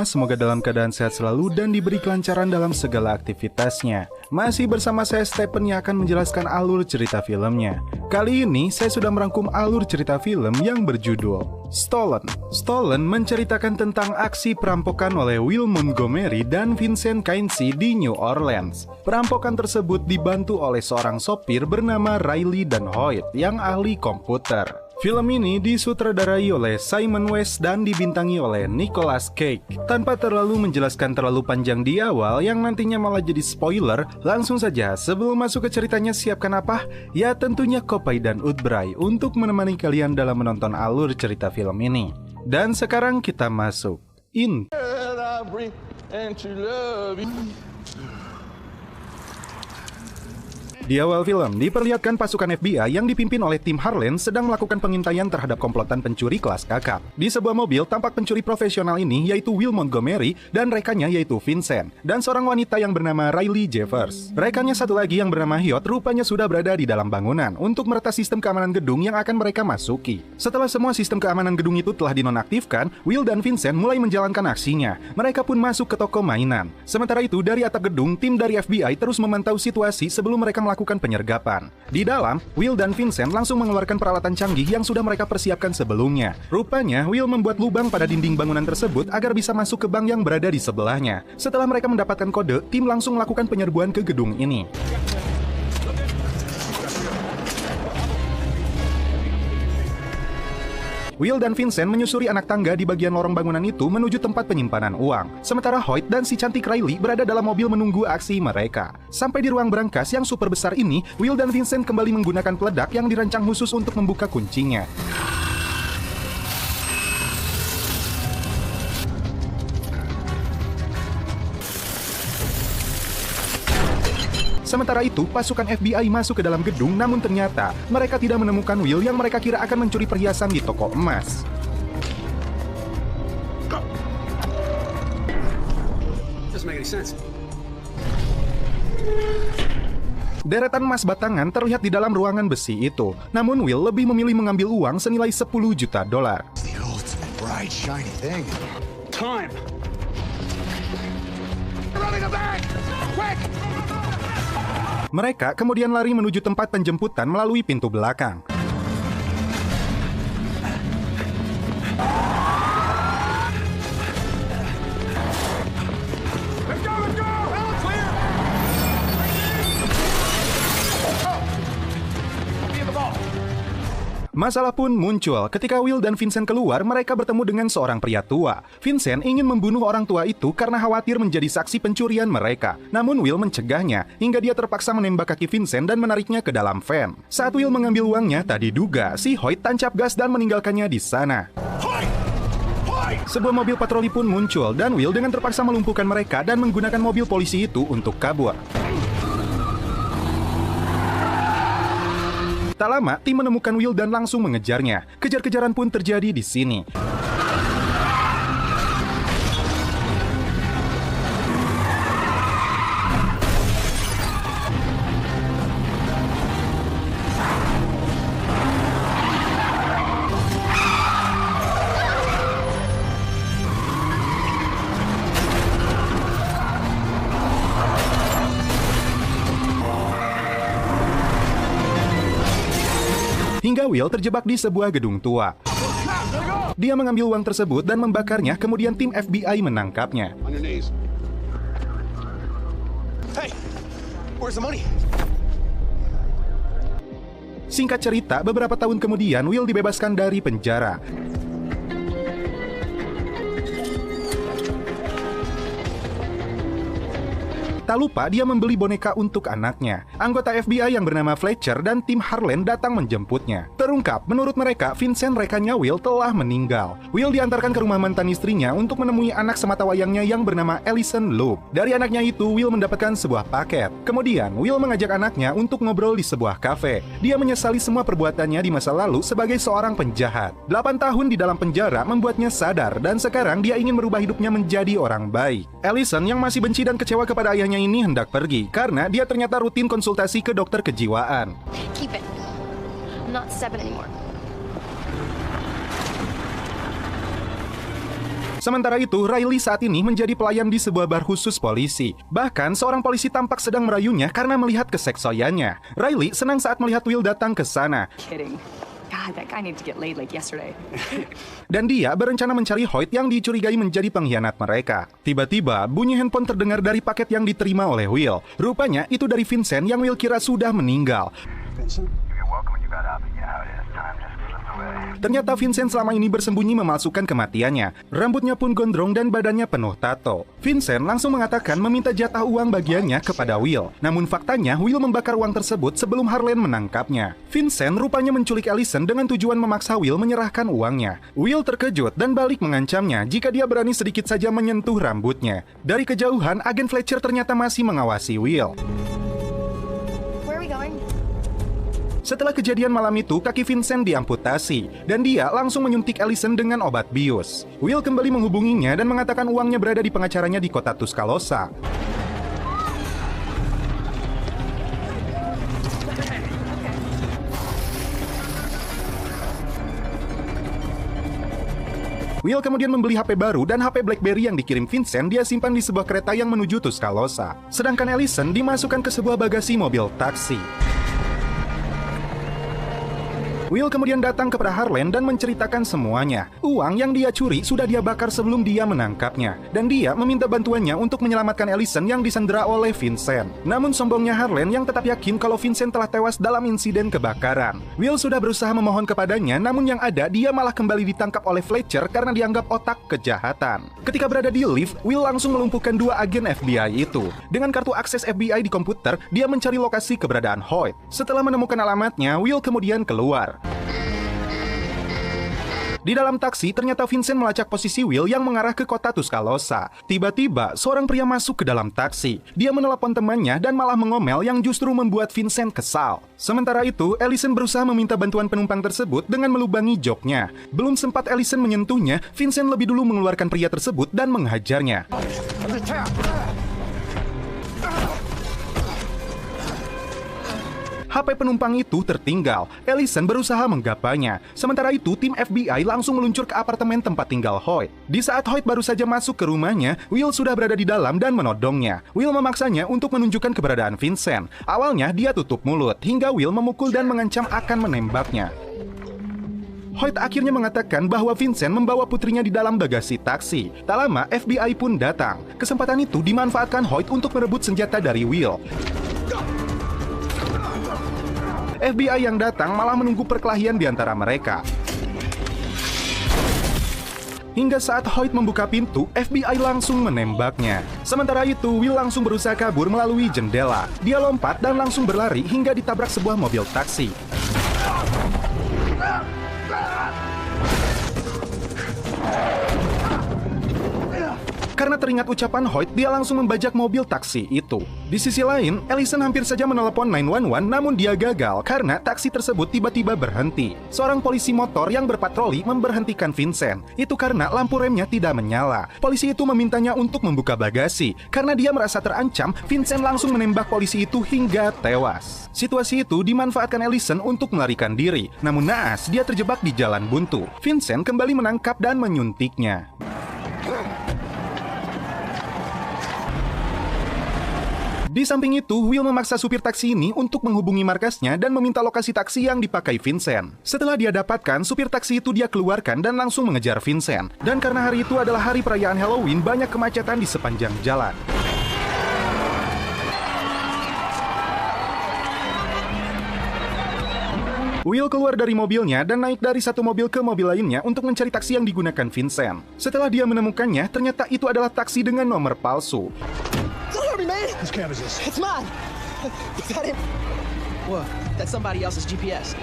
semua, semoga dalam keadaan sehat selalu dan diberi kelancaran dalam segala aktivitasnya. Masih bersama saya Stephen yang akan menjelaskan alur cerita filmnya. Kali ini saya sudah merangkum alur cerita film yang berjudul Stolen. Stolen menceritakan tentang aksi perampokan oleh Will Montgomery dan Vincent Kinsey di New Orleans. Perampokan tersebut dibantu oleh seorang sopir bernama Riley dan Hoyt yang ahli komputer. Film ini disutradarai oleh Simon West dan dibintangi oleh Nicolas Cage. Tanpa terlalu menjelaskan terlalu panjang di awal yang nantinya malah jadi spoiler, langsung saja sebelum masuk ke ceritanya siapkan apa? Ya tentunya Kopai dan Udbray untuk menemani kalian dalam menonton alur cerita film ini. Dan sekarang kita masuk Di awal film, diperlihatkan pasukan FBI yang dipimpin oleh Tim Harlan sedang melakukan pengintaian terhadap komplotan pencuri kelas kakap. Di sebuah mobil, tampak pencuri profesional ini yaitu Will Montgomery dan rekannya yaitu Vincent, dan seorang wanita yang bernama Riley Jeffers. Rekannya satu lagi yang bernama Hyot rupanya sudah berada di dalam bangunan untuk meretas sistem keamanan gedung yang akan mereka masuki. Setelah semua sistem keamanan gedung itu telah dinonaktifkan, Will dan Vincent mulai menjalankan aksinya. Mereka pun masuk ke toko mainan. Sementara itu, dari atap gedung, tim dari FBI terus memantau situasi sebelum mereka melakukan penyergapan. Di dalam, Will dan Vincent langsung mengeluarkan peralatan canggih yang sudah mereka persiapkan sebelumnya. Rupanya, Will membuat lubang pada dinding bangunan tersebut agar bisa masuk ke bank yang berada di sebelahnya. Setelah mereka mendapatkan kode, tim langsung melakukan penyerbuan ke gedung ini. Will dan Vincent menyusuri anak tangga di bagian lorong bangunan itu menuju tempat penyimpanan uang. Sementara Hoyt dan si cantik Riley berada dalam mobil menunggu aksi mereka. Sampai di ruang berangkas yang super besar ini, Will dan Vincent kembali menggunakan peledak yang dirancang khusus untuk membuka kuncinya. Sementara itu, pasukan FBI masuk ke dalam gedung, namun ternyata mereka tidak menemukan Will yang mereka kira akan mencuri perhiasan di toko emas. Deretan emas batangan terlihat di dalam ruangan besi itu, namun Will lebih memilih mengambil uang senilai $10 juta. Mereka kemudian lari menuju tempat penjemputan melalui pintu belakang. Masalah pun muncul. Ketika Will dan Vincent keluar, mereka bertemu dengan seorang pria tua. Vincent ingin membunuh orang tua itu karena khawatir menjadi saksi pencurian mereka. Namun Will mencegahnya, hingga dia terpaksa menembak kaki Vincent dan menariknya ke dalam van. Saat Will mengambil uangnya, tak diduga si Hoyt tancap gas dan meninggalkannya di sana. Sebuah mobil patroli pun muncul, dan Will dengan terpaksa melumpuhkan mereka dan menggunakan mobil polisi itu untuk kabur. Tak lama, tim menemukan Will dan langsung mengejarnya. Kejar-kejaran pun terjadi di sini. Hingga Will terjebak di sebuah gedung tua. Dia mengambil uang tersebut dan membakarnya, kemudian tim FBI menangkapnya. Singkat cerita, beberapa tahun kemudian Will dibebaskan dari penjara. Tak lupa dia membeli boneka untuk anaknya. Anggota FBI yang bernama Fletcher dan tim Harlan datang menjemputnya. Terungkap, menurut mereka, Vincent rekannya Will telah meninggal. Will diantarkan ke rumah mantan istrinya untuk menemui anak sematawayangnya yang bernama Allison Loeb. Dari anaknya itu, Will mendapatkan sebuah paket. Kemudian, Will mengajak anaknya untuk ngobrol di sebuah kafe. Dia menyesali semua perbuatannya di masa lalu sebagai seorang penjahat. 8 tahun di dalam penjara membuatnya sadar, dan sekarang dia ingin merubah hidupnya menjadi orang baik. Allison yang masih benci dan kecewa kepada ayahnya ini hendak pergi karena dia ternyata rutin konsultasi ke dokter kejiwaan. Keep it. I'm not 7 anymore. Sementara itu, Riley saat ini menjadi pelayan di sebuah bar khusus polisi. Bahkan, seorang polisi tampak sedang merayunya karena melihat keseksoyannya. Riley senang saat melihat Will datang ke sana. Kidding. God, that guy needs to get laid like yesterday. Dan dia berencana mencari Hoyt yang dicurigai menjadi pengkhianat mereka. Tiba-tiba, bunyi handphone terdengar dari paket yang diterima oleh Will. Rupanya, itu dari Vincent yang Will kira sudah meninggal. Vincent? Ternyata Vincent selama ini bersembunyi memalsukan kematiannya. Rambutnya pun gondrong dan badannya penuh tato. Vincent langsung mengatakan meminta jatah uang bagiannya kepada Will. Namun faktanya, Will membakar uang tersebut sebelum Harlan menangkapnya. Vincent rupanya menculik Allison dengan tujuan memaksa Will menyerahkan uangnya. Will terkejut dan balik mengancamnya jika dia berani sedikit saja menyentuh rambutnya. Dari kejauhan, agen Fletcher ternyata masih mengawasi Will. Where are we going? Setelah kejadian malam itu, kaki Vincent diamputasi, dan dia langsung menyuntik Allison dengan obat bius. Will kembali menghubunginya dan mengatakan uangnya berada di pengacaranya di kota Tuscaloosa. Will kemudian membeli HP baru dan HP BlackBerry yang dikirim Vincent dia simpan di sebuah kereta yang menuju Tuscaloosa. Sedangkan Allison dimasukkan ke sebuah bagasi mobil taksi. Will kemudian datang kepada Harlan dan menceritakan semuanya. Uang yang dia curi sudah dia bakar sebelum dia menangkapnya. Dan dia meminta bantuannya untuk menyelamatkan Allison yang disandera oleh Vincent. Namun sombongnya Harlan yang tetap yakin kalau Vincent telah tewas dalam insiden kebakaran. Will sudah berusaha memohon kepadanya, namun yang ada dia malah kembali ditangkap oleh Fletcher karena dianggap otak kejahatan. Ketika berada di lift, Will langsung melumpuhkan dua agen FBI itu. Dengan kartu akses FBI di komputer, dia mencari lokasi keberadaan Hoyt. Setelah menemukan alamatnya, Will kemudian keluar. Di dalam taksi, ternyata Vincent melacak posisi Will yang mengarah ke kota Tuscaloosa. Tiba-tiba, seorang pria masuk ke dalam taksi. Dia menelepon temannya dan malah mengomel yang justru membuat Vincent kesal. Sementara itu, Allison berusaha meminta bantuan penumpang tersebut dengan melubangi joknya. Belum sempat Allison menyentuhnya, Vincent lebih dulu mengeluarkan pria tersebut dan menghajarnya. HP penumpang itu tertinggal. Allison berusaha menggapainya. Sementara itu, tim FBI langsung meluncur ke apartemen tempat tinggal Hoyt. Di saat Hoyt baru saja masuk ke rumahnya, Will sudah berada di dalam dan menodongnya. Will memaksanya untuk menunjukkan keberadaan Vincent. Awalnya, dia tutup mulut, hingga Will memukul dan mengancam akan menembaknya. Hoyt akhirnya mengatakan bahwa Vincent membawa putrinya di dalam bagasi taksi. Tak lama, FBI pun datang. Kesempatan itu dimanfaatkan Hoyt untuk merebut senjata dari Will. FBI yang datang malah menunggu perkelahian di antara mereka. Hingga saat Hoyt membuka pintu, FBI langsung menembaknya. Sementara itu, Will langsung berusaha kabur melalui jendela. Dia lompat dan langsung berlari hingga ditabrak sebuah mobil taksi. Karena teringat ucapan Hoyt, dia langsung membajak mobil taksi itu. Di sisi lain, Allison hampir saja menelepon 911, namun dia gagal karena taksi tersebut tiba-tiba berhenti. Seorang polisi motor yang berpatroli memberhentikan Vincent. Itu karena lampu remnya tidak menyala. Polisi itu memintanya untuk membuka bagasi. Karena dia merasa terancam, Vincent langsung menembak polisi itu hingga tewas. Situasi itu dimanfaatkan Allison untuk melarikan diri. Namun naas, dia terjebak di jalan buntu. Vincent kembali menangkap dan menyuntiknya. Di samping itu, Will memaksa supir taksi ini untuk menghubungi markasnya dan meminta lokasi taksi yang dipakai Vincent. Setelah dia dapatkan, supir taksi itu dia keluarkan dan langsung mengejar Vincent. Dan karena hari itu adalah hari perayaan Halloween, banyak kemacetan di sepanjang jalan. Will keluar dari mobilnya dan naik dari satu mobil ke mobil lainnya untuk mencari taksi yang digunakan Vincent. Setelah dia menemukannya, ternyata itu adalah taksi dengan nomor palsu. Don't hurt me, man! Whose cab is this? It's mine! Is that him? What? That's somebody else's GPS.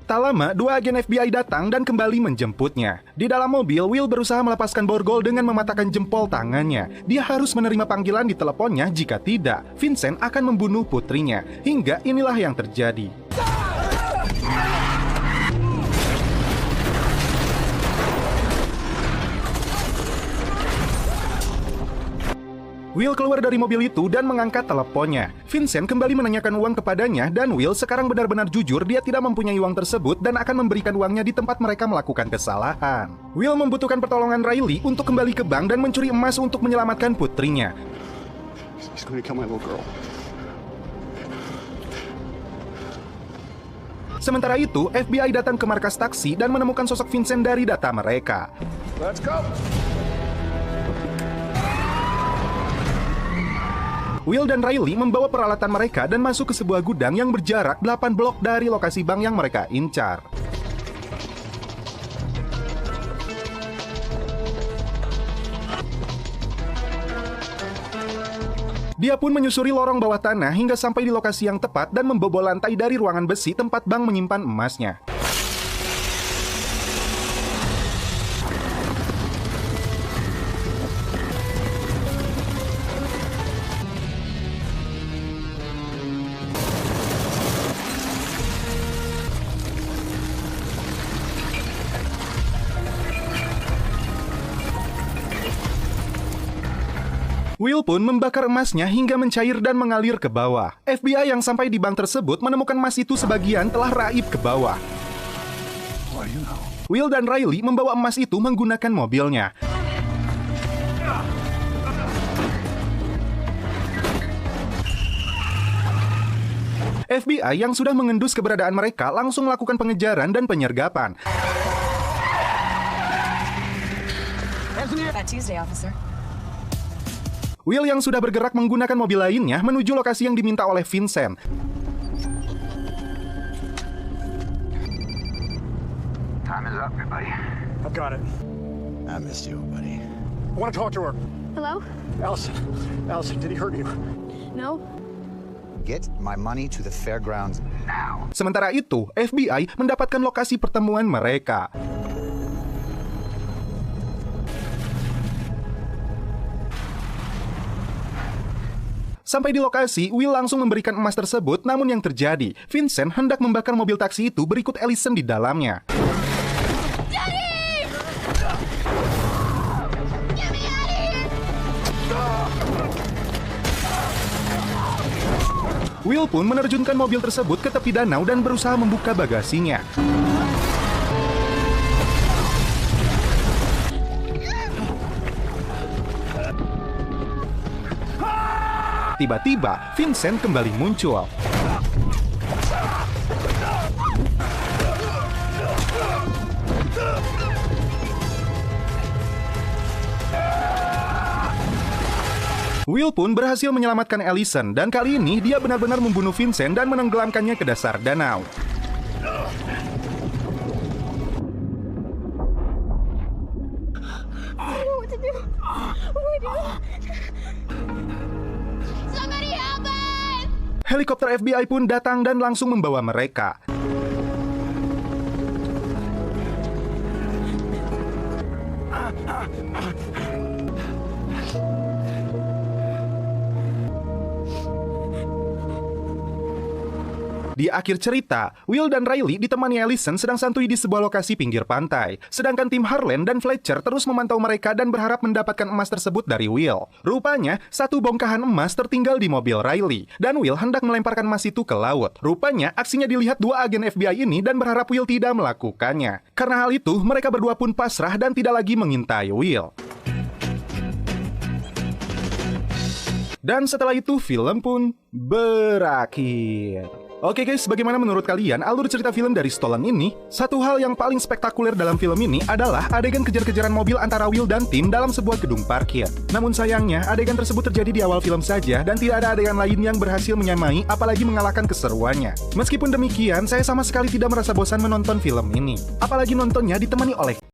Tak lama, dua agen FBI datang dan kembali menjemputnya. Di dalam mobil, Will berusaha melepaskan borgol dengan mematahkan jempol tangannya. Dia harus menerima panggilan di teleponnya, jika tidak, Vincent akan membunuh putrinya. Hingga inilah yang terjadi. Will keluar dari mobil itu dan mengangkat teleponnya. Vincent kembali menanyakan uang kepadanya dan Will sekarang benar-benar jujur dia tidak mempunyai uang tersebut dan akan memberikan uangnya di tempat mereka melakukan kesalahan. Will membutuhkan pertolongan Riley untuk kembali ke bank dan mencuri emas untuk menyelamatkan putrinya. He's going to kill my little girl. Sementara itu, FBI datang ke markas taksi dan menemukan sosok Vincent dari data mereka. Let's go. Will dan Riley membawa peralatan mereka dan masuk ke sebuah gudang yang berjarak 8 blok dari lokasi bank yang mereka incar. Dia pun menyusuri lorong bawah tanah hingga sampai di lokasi yang tepat dan membobol lantai dari ruangan besi tempat bank menyimpan emasnya. Will pun membakar emasnya hingga mencair dan mengalir ke bawah. FBI yang sampai di bank tersebut menemukan emas itu sebagian telah raib ke bawah. Will dan Riley membawa emas itu menggunakan mobilnya. FBI yang sudah mengendus keberadaan mereka langsung melakukan pengejaran dan penyergapan. That Tuesday, officer. Will yang sudah bergerak menggunakan mobil lainnya menuju lokasi yang diminta oleh Vincent. Time is up, everybody. I've got it. I missed you, buddy. I want to talk to her. Hello? Allison. Allison, did he hurt you? No? Get my money to the fairgrounds now. Sementara itu, FBI mendapatkan lokasi pertemuan mereka. Sampai di lokasi, Will langsung memberikan emas tersebut, namun yang terjadi, Vincent hendak membakar mobil taksi itu berikut Allison di dalamnya. Will pun menerjunkan mobil tersebut ke tepi danau dan berusaha membuka bagasinya. Tiba-tiba, Vincent kembali muncul. Will pun berhasil menyelamatkan Allison dan kali ini dia benar-benar membunuh Vincent dan menenggelamkannya ke dasar danau. I don't know what to do. What do I do? Somebody help us! Helikopter FBI pun datang dan langsung membawa mereka. Di akhir cerita, Will dan Riley ditemani Allison sedang santuy di sebuah lokasi pinggir pantai. Sedangkan tim Harlan dan Fletcher terus memantau mereka dan berharap mendapatkan emas tersebut dari Will. Rupanya, satu bongkahan emas tertinggal di mobil Riley. Dan Will hendak melemparkan emas itu ke laut. Rupanya, aksinya dilihat dua agen FBI ini dan berharap Will tidak melakukannya. Karena hal itu, mereka berdua pun pasrah dan tidak lagi mengintai Will. Dan setelah itu, film pun berakhir. Oke guys, bagaimana menurut kalian alur cerita film dari Stolen ini? Satu hal yang paling spektakuler dalam film ini adalah adegan kejar-kejaran mobil antara Will dan tim dalam sebuah gedung parkir. Namun sayangnya, adegan tersebut terjadi di awal film saja dan tidak ada adegan lain yang berhasil menyamai apalagi mengalahkan keseruannya. Meskipun demikian, saya sama sekali tidak merasa bosan menonton film ini. Apalagi nontonnya ditemani oleh